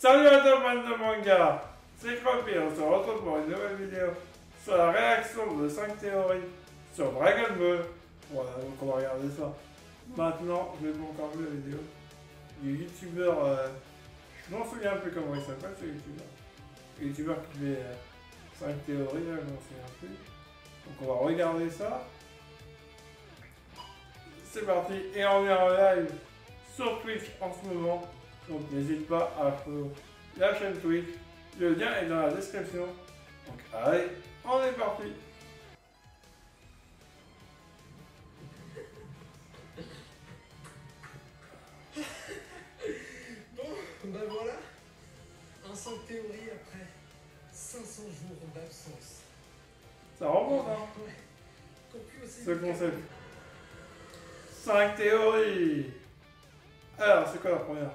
Salut à toi, fan de manga, c'est Croppy, on se retrouve pour une nouvelle vidéo sur la réaction de 5 théories sur Dragon Ball. Voilà, donc on va regarder ça. Maintenant, je n'ai pas encore vu la vidéo. Le youtubeur, je m'en souviens un peu comment il s'appelle ce youtubeur. Le youtubeur qui fait 5 théories, là, je m'en souviens plus. Donc on va regarder ça. C'est parti, et on est en live sur Twitch en ce moment. Donc n'hésite pas à follow la chaîne Twitch. Le lien est dans la description. Donc allez, on est parti. Bon, ben voilà. Un 5 théories après 500 jours d'absence. Ça remonte, hein, Ouais. Compris aussi ce concept. 5 théories. Alors, c'est quoi la première?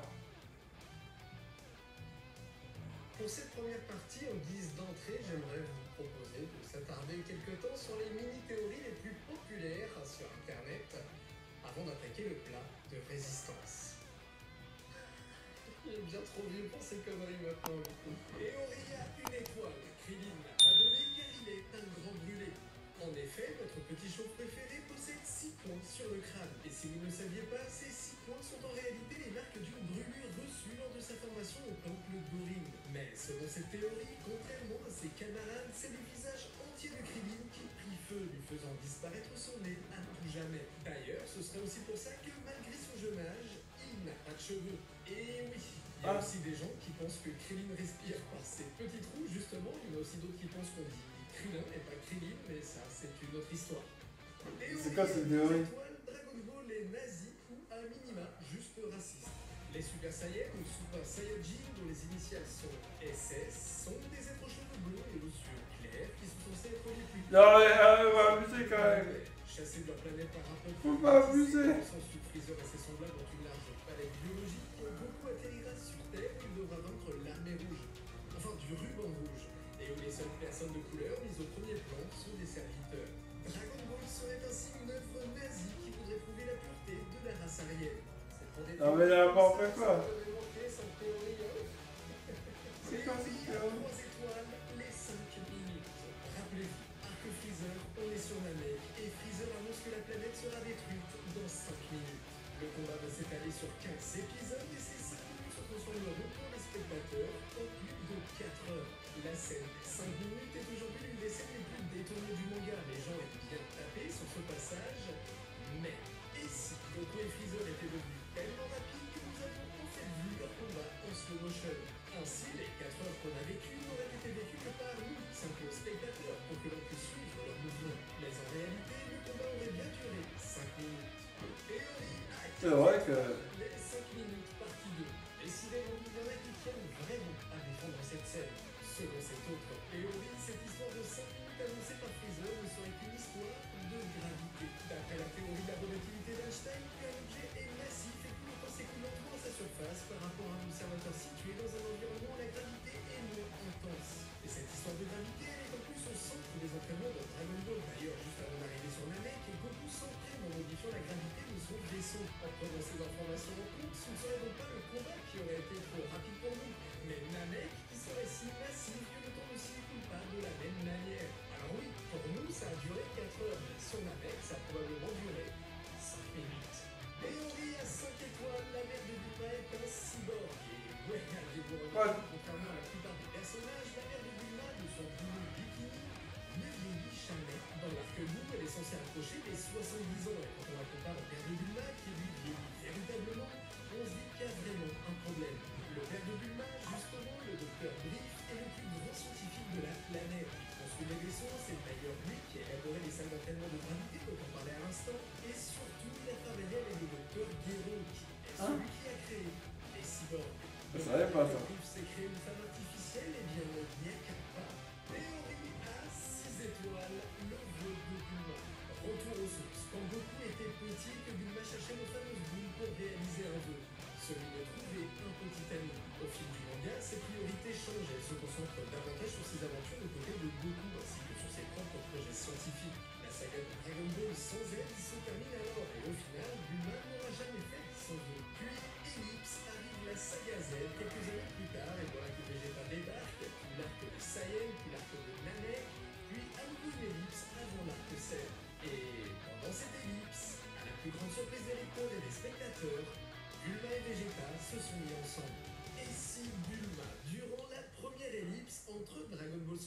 Pour cette première partie, en guise d'entrée, j'aimerais vous proposer de s'attarder quelque temps sur les mini-théories les plus populaires sur Internet avant d'attaquer le plat de résistance. Il est bien trop vieux pour ces conneries maintenant. Théorie à une étoile. Krillin n'a pas donné car il est un grand brûlé. En effet, notre petit chauve préféré possède 6 points sur le crâne. Et si vous ne le saviez pas, ces 6 points sont en réalité les marques d'une brûlure reçue lors de sa formation au temple d'Orin. Mais selon cette théorie, contrairement à ses camarades, c'est le visage entier de Krillin qui prit feu, lui faisant disparaître son nez à tout jamais. D'ailleurs, ce serait aussi pour ça que malgré son jeune âge, il n'a pas de cheveux. Et oui, il y a aussi des gens qui pensent que Krillin respire par ses petits trous, justement. Il y en a aussi d'autres qui pensent qu'on dit Krillin et pas Krillin, mais ça, c'est une autre histoire. C'est quoi cette théorie? Dragon Ball est nazi ou à minima juste raciste. Les Super Saiyan ou Super Saiyajin, dont les initiales sont SS, sont des êtres aux cheveux blonds et aux yeux clairs qui sont censés être les plus... Non, mais on va abuser quand même. Chassés de leur planète par un peuple... Faut pas abuser. Sans Freezer et ses semblables ont une large palette biologique. Quand Goku atterrira sur Terre, il devra vaincre l'armée rouge. Enfin, du ruban rouge. Et où les seules personnes de couleur mises au premier plan sont des serviteurs. Dragon Ball serait ainsi une œuvre nazie qui voudrait prouver la pureté de la race aryenne. Non mais n'importe quoi. C'est quoi cette théorie? 3 étoiles, les 5 minutes. Rappelez-vous, Arc Freezer, on est sur Namek, et Freezer annonce que la planète sera détruite dans 5 minutes. Le combat va s'étaler sur 15 épisodes, et ces 5 minutes se transformeront pour les spectateurs en plus de 4 heures. La scène 5 minutes est aujourd'hui l'une des scènes les plus détournées du manga. Les gens aiment bien taper sur ce passage, mais et si Goku et Freezer étaient devenus tellement rapides que nous avons en fait vu leur combat en slow motion? Ainsi, les 4 heures qu'on a vécues n'auraient été vécues que par nous, simples spectateurs, pour que l'on puisse suivre leurs mouvements. Mais en réalité, le combat aurait bien duré 5 minutes. Théorie à... C'est vrai que... Les 5 minutes, partie 2. Décidément, il y en a qui tiennent vraiment à défendre cette scène. Selon cette autre théorie, cette histoire de 5 minutes annoncée par Freezer ne serait qu'une histoire de gravité. D'après la théorie de la relativité d'Einstein, un objet est massif et plus le temps s'écoule lentement à sa surface par rapport à un observateur situé dans un environnement où la gravité est moins intense. Et cette histoire de gravité, elle est en plus au centre des entraînements de Dragon Ball. D'ailleurs, juste avant d'arriver sur Namek, Goku s'entraîne en modifiant la gravité de son vaisseau. En prenant ces informations en compte, ce ne serait donc pas le combat qui aurait été trop rapide pour nous, mais Namek qui serait si massif que le temps ne s'y écoule pas de la même manière. Alors oui, pour nous, ça a duré 4 heures, mais sur Namek, ça a probablement duré 5 minutes. Théorie à 5 étoiles, la mère de Bulma est un cyborg. Et ouais, allez-vous remarquer, contrairement à la plupart des personnages, la mère de Bulma, de son boulot bikini, ne vieillit jamais. Dans l'arc Boo, elle est censée approcher les 70 ans. Et quand on la compare au père de Bulma, qui lui vieillit véritablement, on se dit qu'il y a vraiment un problème. Le père de Bulma, justement, le docteur Brief, est le plus grand scientifique de la planète. Il construit les vaisseaux, c'est d'ailleurs lui qui a élaboré les salles d'entraînement de gravité dont on parlait à l'instant. Et surtout, il a travaillé avec le docteur Gero, qui est celui qui a créé les cyborgs. Je savais pas ça. Brief s'est créé une femme artificielle, et bien on n'y est qu'à pas. Théorie à 6 étoiles, le vœu de Bulma. Retour aux sources. Quand Goku était petit, que Bulma cherchait nos fameuses boules pour réaliser un vœu. Celui de trouver un petit ami. Au fil du manga, ses priorités changent. Elle se concentre davantage sur ses aventures de côté de Goku, ainsi que sur ses propres projets scientifiques. La saga de Dragon Ball sans elle se termine alors, et au final, Bulma n'aura jamais fait son vœu. Puis, ellipse, arrive la saga Z quelques années plus tard, et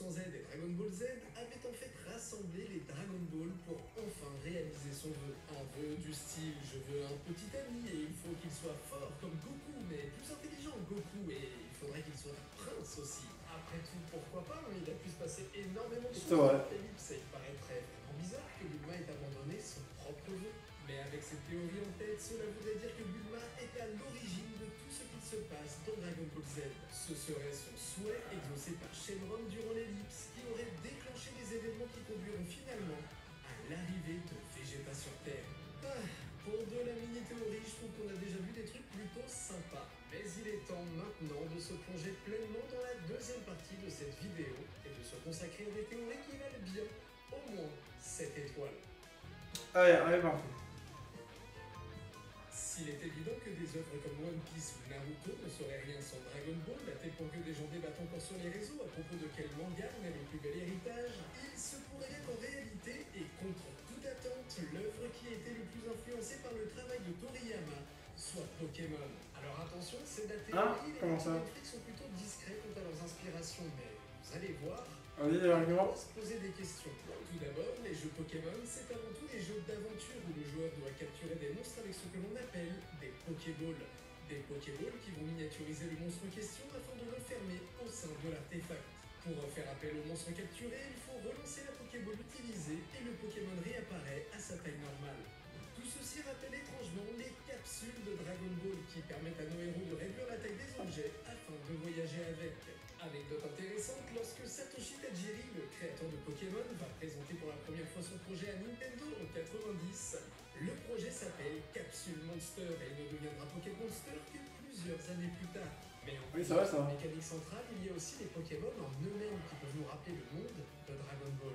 Z et Dragon Ball Z avait en fait rassemblé les Dragon Ball pour enfin réaliser son vœu. Un vœu du style je veux un petit ami et il faut qu'il soit fort comme Goku, mais plus intelligent que Goku, et il faudrait qu'il soit un prince aussi. Après tout, pourquoi pas, il a pu se passer énormément de choses avec Ellipse et il paraîtrait vraiment bizarre que Bulma ait abandonné son propre vœu. Mais avec cette théorie en tête, cela voudrait dire que Bulma est à l'origine de tout ce qui se passe dans Dragon Ball Z. Ce serait son souhait exaucé par Shenron durant l'ellipse qui aurait déclenché les événements qui conduiront finalement à l'arrivée de Vegeta sur Terre. Pour de la mini-théorie, je trouve qu'on a déjà vu des trucs plutôt sympas. Mais il est temps maintenant de se plonger pleinement dans la deuxième partie de cette vidéo et de se consacrer à des théories qui valent bien au moins 7 étoiles. Allez, parfait. S'il est évident que des œuvres comme One Piece ou Naruto ne seraient rien sans Dragon Ball, à tel point que des gens débattent encore sur les réseaux à propos de quel manga en est le plus bel héritage, il se pourrait qu'en réalité, et contre toute attente, l'œuvre qui a été le plus influencée par le travail de Toriyama soit Pokémon. Alors attention, c'est daté et les Netflix sont plutôt discrets quant à leurs inspirations, mais vous allez voir, on va se poser des questions. Tout d'abord, les jeux Pokémon, c'est avant tout des jeux d'aventure où le joueur doit capturer des monstres avec ce que l'on appelle des Pokéballs. Des Pokéballs qui vont miniaturiser le monstre en question afin de l'enfermer au sein de l'artefact. Pour faire appel au monstre capturé, il faut relancer la Pokéball utilisée et le Pokémon réapparaît à sa taille normale. Tout ceci rappelle étrangement les capsules de Dragon Ball qui permettent à nos héros de réduire la taille des objets afin de voyager avec. Anecdote intéressante, lorsque Satoshi Tajiri, le créateur de Pokémon, va présenter pour la première fois son projet à Nintendo en 90, le projet s'appelle Capsule Monster et ne deviendra Pokémon Monster que plusieurs années plus tard. Mais en plus de la mécanique centrale, il y a aussi les Pokémon en eux-mêmes qui peuvent nous rappeler le monde de Dragon Ball.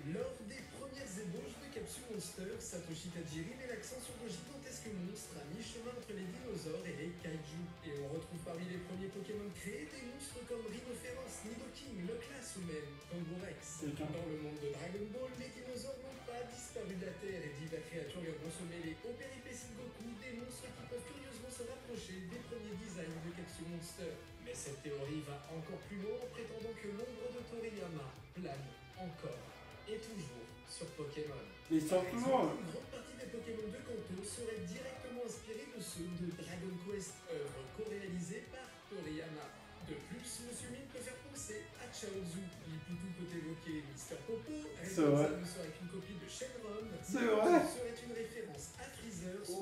Lors des premières ébauches de Capsule Monster, Satoshi Tajiri met l'accent sur de gigantesques monstres à mi-chemin entre les dinosaures et les kaiju. Et on retrouve parmi les premiers Pokémon créés des monstres comme Rhinophéros, Nidoking, Loclas ou même Tangorex. Dans le monde de Dragon Ball, les dinosaures n'ont pas disparu de la Terre et diverses créatures viendront se mêler aux péripéties de Goku, des monstres qui peuvent curieusement se rapprocher des premiers designs de Capsule Monster. Mais cette théorie va encore plus loin en prétendant que l'ombre de Toriyama plane encore et toujours sur Pokémon. Ils sont toujours. Une grande partie des Pokémon de Kanto seraient directement inspirés de ceux de Dragon Quest, œuvre co-réalisée par Toriyama. De plus, Monsieur Mime peut faire penser à Chaozu. Lipoutou peut évoquer Mister Popo, Rayquaza ne serait qu'une copie de Shenron, c'est vrai. serait une référence à Freezer, qui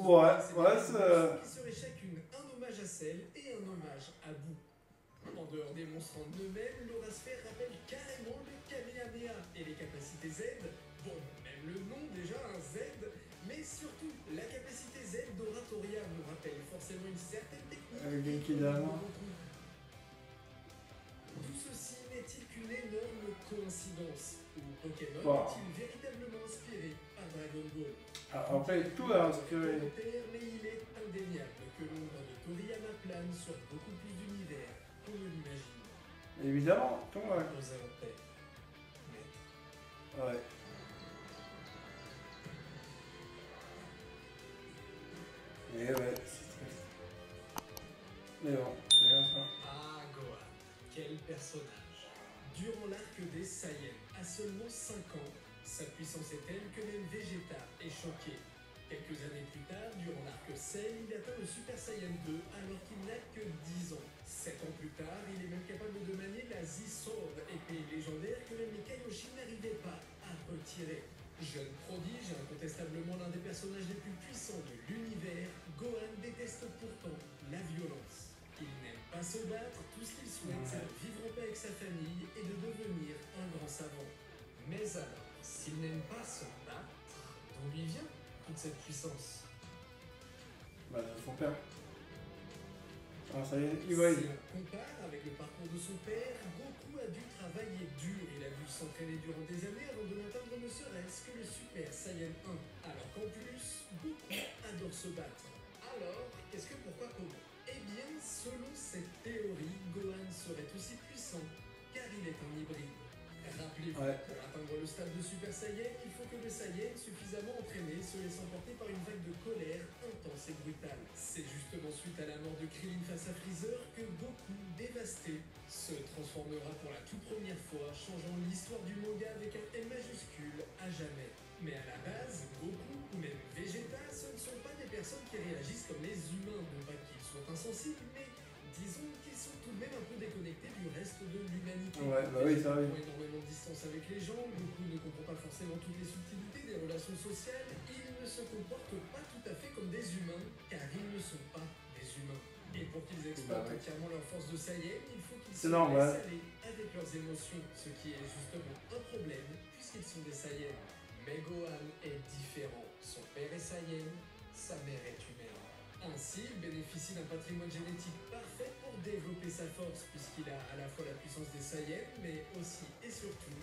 serait chacune un hommage à Cell et un hommage à Boo. En dehors des monstres en eux-mêmes, l'aura sphère rappelle carrément le Kamehameha et les capacités Z. Bon, même le nom déjà, un Z, mais surtout, la capacité Z d'Oratoria nous rappelle forcément une certaine technique. Tout ceci n'est-il qu'une énorme coïncidence? Ou Pokémon est-il véritablement inspiré par Dragon Ball? Après, tout a inspiré. Mais il est indéniable que l'ombre de Toriyama plane sur beaucoup plus d'univers qu'on ne l'imagine. Évidemment, tout va. Nous allons paix, maître. Ouais. Et ouais, c'est triste. Mais bon, c'est comme ça. Ah, Gohan, quel personnage! Durant l'arc des Saiyans, à seulement 5 ans, sa puissance est telle que même Vegeta est choqué. Quelques années plus tard, durant l'arc Cell, il atteint le Super Saiyan 2 alors qu'il n'a que 10 ans. 7 ans plus tard, il est même capable de manier la Z-Sword, épée légendaire que même les Kaioshin n'arrivaient pas à retirer. Jeune prodige, incontestablement l'un des personnages les plus puissants de l'univers, Gohan déteste pourtant la violence. Il n'aime pas se battre, tout ce qu'il souhaite c'est de vivre en paix avec sa famille et de devenir un grand savant. Mais alors, s'il n'aime pas se battre, d'où lui vient toute cette puissance? Bah, son père. Ah, ça y est, il va Si on compare avec le parcours de son père, Goku a dû travailler dur. Il a dû s'entraîner durant des années avant de n'atteindre ne serait-ce que le Super Saiyan 1. Alors qu'en plus, Goku adore se battre. Alors, qu'est-ce que pourquoi comment? Eh bien, selon cette théorie, Gohan serait aussi puissant car il est un hybride. Rappelez-vous, pour atteindre le stade de Super Saiyan, il faut que le Saiyan, suffisamment entraîné, se laisse emporter par une vague de colère intense et brutale. C'est justement suite à la mort de Krillin face à Freezer que Goku dévasté, se transformera pour la toute première fois, changeant l'histoire du manga avec un M majuscule à jamais. Mais à la base, Goku ou même Vegeta, ce ne sont pas des personnes qui réagissent comme les humains, non pas qu'ils soient insensibles, mais disons qu'ils sont tout de même un peu déconnectés du reste de l'humanité. Ouais, bah oui, ça oui. Ils ont énormément de distance avec les gens, Goku ne comprend pas forcément toutes les subtilités des relations sociales, ils ne se comportent pas tout à fait comme des humains, car ils ne sont pas des humains. Et pour qu'ils exploitent entièrement leur force de Saiyan, il faut qu'ils se laissent aller avec leurs émotions, ce qui est justement un problème, puisqu'ils sont des Saiyans. Mais Gohan est différent. Son père est Saiyan, sa mère est humaine. Ainsi, il bénéficie d'un patrimoine génétique parfait pour développer sa force, puisqu'il a à la fois la puissance des Saiyans, mais aussi et surtout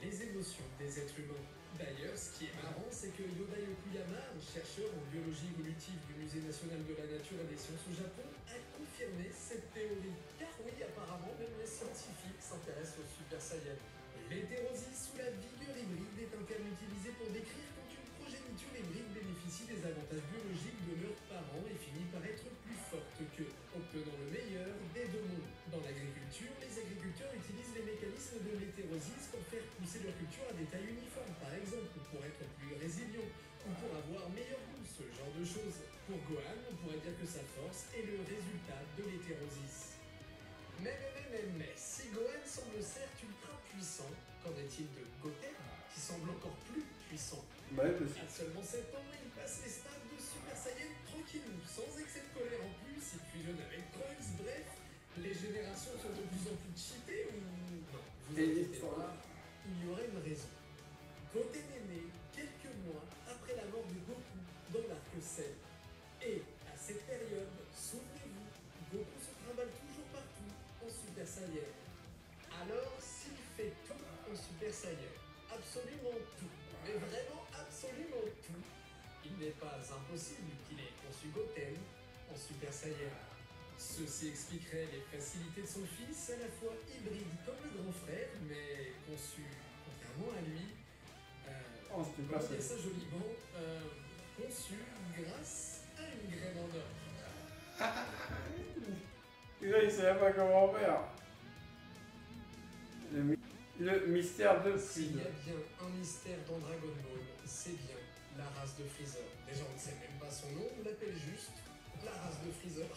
les émotions des êtres humains. D'ailleurs, ce qui est marrant, c'est que Yoda Yokuyama, un chercheur en biologie évolutive du Musée national de la nature et des sciences au Japon, a confirmé cette théorie. Car oui, apparemment, même les scientifiques s'intéressent aux Super Saiyans. L'hétérosis ou la vigueur hybride est un terme utilisé pour décrire quand une progéniture hybride bénéficie des avantages biologiques de leurs parents et finit par être plus forte qu'eux, obtenant le meilleur des deux mondes. Dans l'agriculture, les agriculteurs utilisent les mécanismes de l'hétérosis pour faire pousser leur culture à des tailles uniformes, par exemple, ou pour être plus résilients, ou pour avoir meilleur goût, ce genre de choses. Pour Gohan, on pourrait dire que sa force est le résultat de l'hétérosis. Mais, si Gohan semble certes ultra puissant, qu'en est-il de Goten, qui semble encore plus puissant? À seulement 7 ans, il passe les stades de Super Saiyan tranquillou, sans excès de colère en plus, il fusionne avec Trunks, bref, les générations sont de plus en plus cheatées ou... Non, vous inquiétez pas, il y aurait une raison. Goten est né quelques mois après la mort de Goku dans l'arc Cell. Et à cette période, souvenez-vous, Goku se trimballe toujours partout en Super Saiyan. Alors, s'il fait tout en Super Saiyan, absolument tout, mais vraiment absolument tout, il n'est pas impossible qu'il ait conçu Goten en Super Saiyan. Ceci expliquerait les facilités de son fils, à la fois hybride comme le grand frère, mais conçu, contrairement à lui, comment dire ça joliment, conçu grâce à une graine en or. Et là, il ne savait pas comment faire. Le mystère de Freezer. S'il y a bien un mystère dans Dragon Ball, c'est bien la race de Freezer. Déjà, on ne sait même pas son nom, on l'appelle juste la race de Freezer.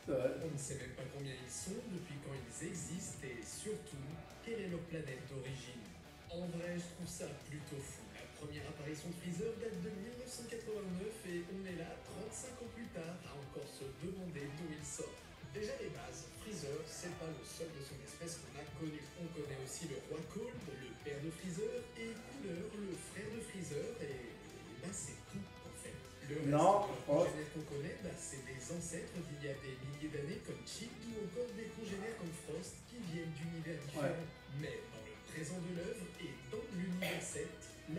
On ne sait même pas combien ils sont, depuis quand ils existent et surtout, quelle est leur planète d'origine. En vrai, je trouve ça plutôt fou. La première apparition de Freezer date de 1989 et on est là, 35 ans plus tard, à encore se demander d'où il sort. Déjà les bases, Freezer, c'est pas le seul de son espèce qu'on a connu. On connaît aussi le roi Cold, le père de Freezer, et Cooler, le frère de Freezer, et bah c'est tout en fait. Le reste de congénères qu'on connaît, bah, c'est des ancêtres d'il y a des milliers d'années comme Chick, ou encore des congénères comme Frost qui viennent d'univers différents. Mais dans le présent de l'œuvre et dans l'univers 7,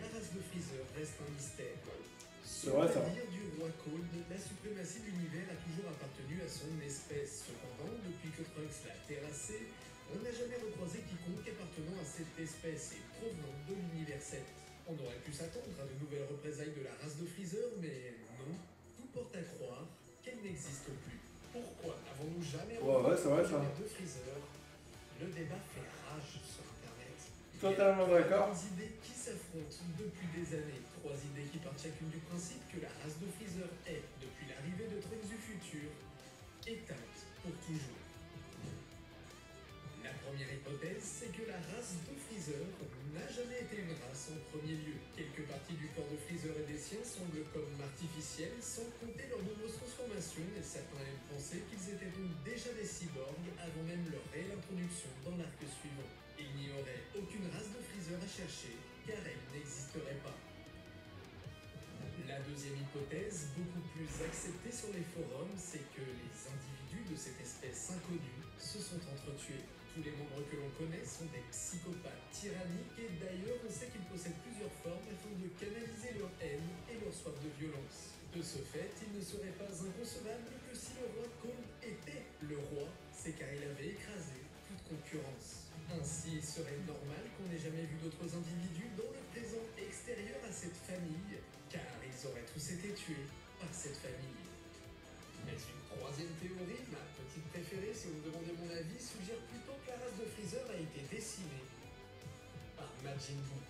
la race de Freezer reste un mystère. Sur le dire du roi Cold, la suprématie de l'univers a toujours appartenu à son espèce. Cependant, depuis que Trunks l'a terrassé, on n'a jamais recroisé quiconque appartenant à cette espèce et provenant de l'univers 7. On aurait pu s'attendre à de nouvelles représailles de la race de Freezer, mais non. Tout porte à croire qu'elle n'existe plus. Pourquoi n'avons-nous jamais rencontré de Freezer? Le débat fait rage sur Internet. Totalement d'accord. Des idées qui s'affrontent depuis des années. 3 idées qui partent chacune du principe que la race de Freezer est, depuis l'arrivée de Trunks du futur, éteinte pour toujours. La première hypothèse, c'est que la race de Freezer n'a jamais été une race en premier lieu. Quelques parties du corps de Freezer et des siens semblent comme artificielles, sans compter leurs nombreuses transformations, et certains aiment penser qu'ils étaient donc déjà des cyborgs avant même leur réelle introduction dans l'arc suivant. Il n'y aurait aucune race de Freezer à chercher, car elle n'existerait pas. La deuxième hypothèse, beaucoup plus acceptée sur les forums, c'est que les individus de cette espèce inconnue se sont entretués. Tous les membres que l'on connaît sont des psychopathes tyranniques et d'ailleurs on sait qu'ils possèdent plusieurs formes afin de canaliser leur haine et leur soif de violence. De ce fait, il ne serait pas inconcevable que si le roi Cold était le roi, c'est car il avait écrasé toute concurrence. Ainsi, il serait normal qu'on n'ait jamais vu d'autres individus dans le présent extérieur à cette famille, car ils auraient tous été tués par cette famille. Mais une troisième théorie, ma petite préférée si vous me demandez mon Freezer a été décimé par Majin Buu.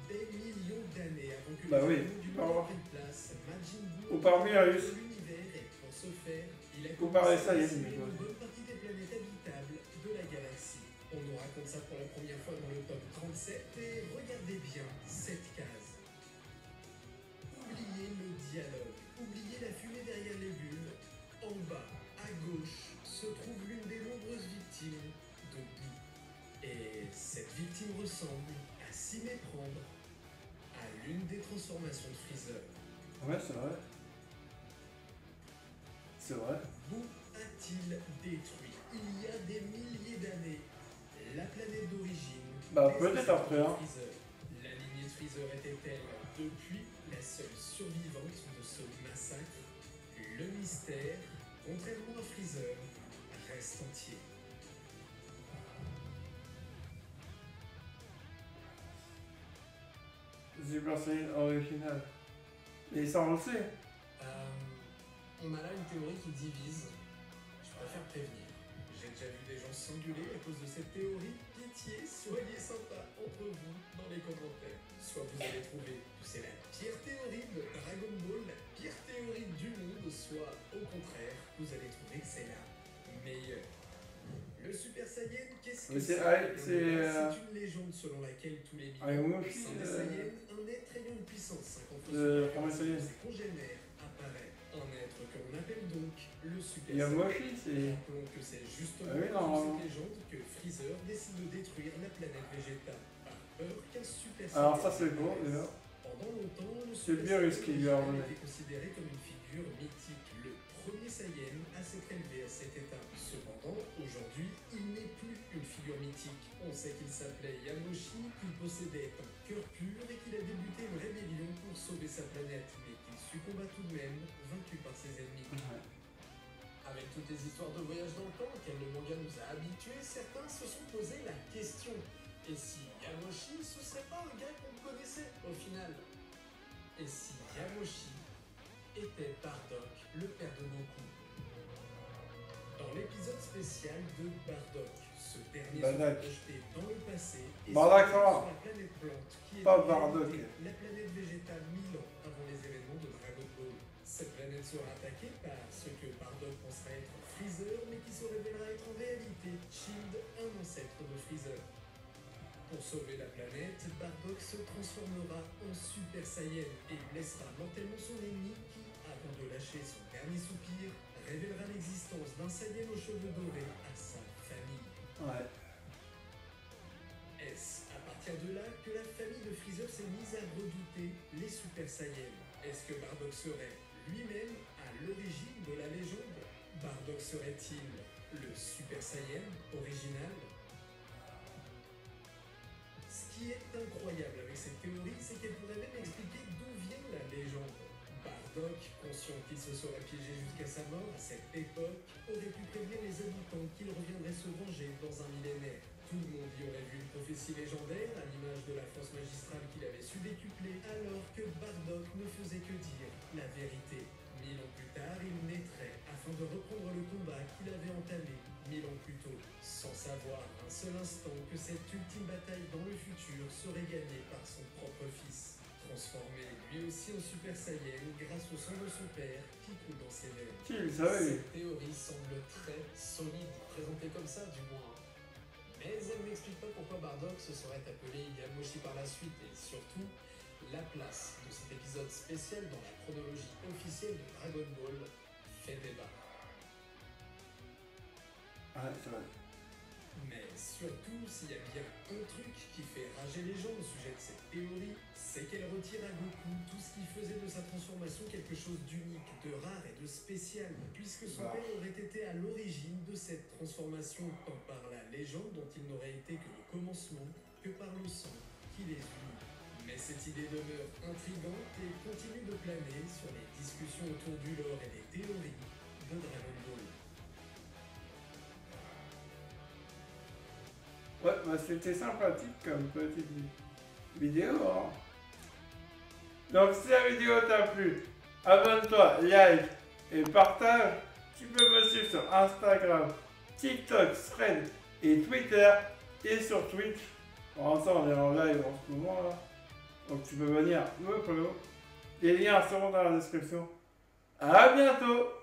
Des millions d'années avant que Bah les oui, animaux du monde aient pris place, Majin Buu ou par Mirius. de l'univers et pour ce faire, il a Ou par les commencé à Saiyans, décimer du coup. une bonne partie des planètes habitables de la galaxie. On nous raconte ça pour la première fois dans le tome 37 et regardez bien cette case. Oubliez le dialogue, oubliez la fumée derrière les bulles. En bas, à gauche, se trouve l'une des nombreuses victimes de Buu. Et cette victime ressemble, à s'y méprendre, à l'une des transformations de Freezer. Ouais, c'est vrai. C'est vrai. Buu a-t-il détruit, il y a des milliers d'années, la planète d'origine Bah, des peut-être ancêtres après, de hein. Freezer? La lignée de Freezer était-elle depuis la seule survivante de ce massacre? Le mystère, contrairement à Freezer, reste entier. Super Saiyan original. Et ça, on le sait. On a là une théorie qui divise. Je préfère prévenir. J'ai déjà vu des gens s'engueuler à cause de cette théorie. Pitié, soyez sympa entre vous dans les commentaires. Soit vous allez trouver que c'est la pire théorie de Dragon Ball, la pire théorie du monde, soit au contraire, vous allez trouver que c'est la meilleure. Le Super Saiyan, qu'est-ce que c'est? C'est une légende selon laquelle tous les millions sont des Saiyans, un être ayant une puissance 50 fois supérieure à ses congénères apparaît. Un être que l'on appelle donc le Super Saiyan. Yamoshi, c'est. Rappelons que c'est justement non. dans cette légende que Freezer décide de détruire la planète Vegeta par peur qu'un Super Saiyan. Alors, ça, c'est bon, déjà. Pendant longtemps, le C'est le Super virus qui lui a Saiyan ordonné. était considéré comme une figure mythique, le premier Saiyan à s'être élevé à cet état. Cependant, aujourd'hui, il n'est plus une figure mythique. On sait qu'il s'appelait Yamoshi, qu'il possédait un cœur pur et qu'il a débuté une rébellion pour sauver sa planète, mais qu'il succomba tout de même, vaincu par ses ennemis. Ouais. Avec toutes les histoires de voyage dans le temps auxquelles le manga nous a habitués, certains se sont posé la question: et si Yamoshi, ce serait pas un gars qu'on connaissait au final? Et si Yamoshi était Bardock, le père de Goku? Dans l'épisode spécial de Bardock, ce dernier se projeté dans le passé et Bardock, sur la planète Plante, qui est pas en Bardock. réalité la planète végétale 1000 ans avant les événements de Dragon Ball. Cette planète sera attaquée par ce que Bardock pensera être Freezer, mais qui se révélera être en réalité Shield, un ancêtre de Freezer. Pour sauver la planète, Bardock se transformera en Super Saiyan et blessera mortellement son ennemi qui, avant de lâcher son dernier soupir, révélera l'existence d'un Saiyan aux cheveux dorés à sa famille. Ouais. Est-ce à partir de là que la famille de Freezer s'est mise à redouter les Super Saiyans? Est-ce que Bardock serait lui-même à l'origine de la légende? Bardock serait-il le Super Saiyan original? Ce qui est incroyable avec cette théorie, c'est qu'elle pourrait même expliquer d'où vient la légende. Bardock, conscient qu'il se serait piégé jusqu'à sa mort à cette époque, aurait pu prévenir les habitants qu'il reviendrait se venger dans un millénaire. Tout le monde y aurait vu une prophétie légendaire, à l'image de la force magistrale qu'il avait su décupler, alors que Bardock ne faisait que dire la vérité. 1000 ans plus tard, il naîtrait afin de reprendre le combat qu'il avait entamé 1000 ans plus tôt, sans savoir un seul instant que cette ultime bataille dans le futur serait gagnée par son propre fils. Transformé lui aussi en Super Saiyan grâce au sang de son père qui coule dans ses veines. Qui le savait? Cette théorie semble très solide, présentée comme ça du moins. Mais elle n'explique pas pourquoi Bardock se serait appelé Yamoshi par la suite et surtout la place de cet épisode spécial dans la chronologie officielle de Dragon Ball fait débat. Ouais, c'est vrai. Mais surtout, s'il y a bien un truc qui fait rager les gens au sujet de cette théorie, c'est qu'elle retire à Goku tout ce qui faisait de sa transformation quelque chose d'unique, de rare et de spécial, puisque son père aurait été à l'origine de cette transformation, tant par la légende dont il n'aurait été que le commencement, que par le sang qui les unit. Mais cette idée demeure intrigante et continue de planer sur les discussions autour du lore et des théories de Dragon Ball. Ouais, bah c'était sympathique comme petite vidéo. Hein. Donc si la vidéo t'a plu, abonne-toi, like et partage. Tu peux me suivre sur Instagram, TikTok, Threads et Twitter. et sur Twitch. Pour l'instant, on est en live en ce moment là. Donc tu peux venir me follow. Les liens seront dans la description. À bientôt!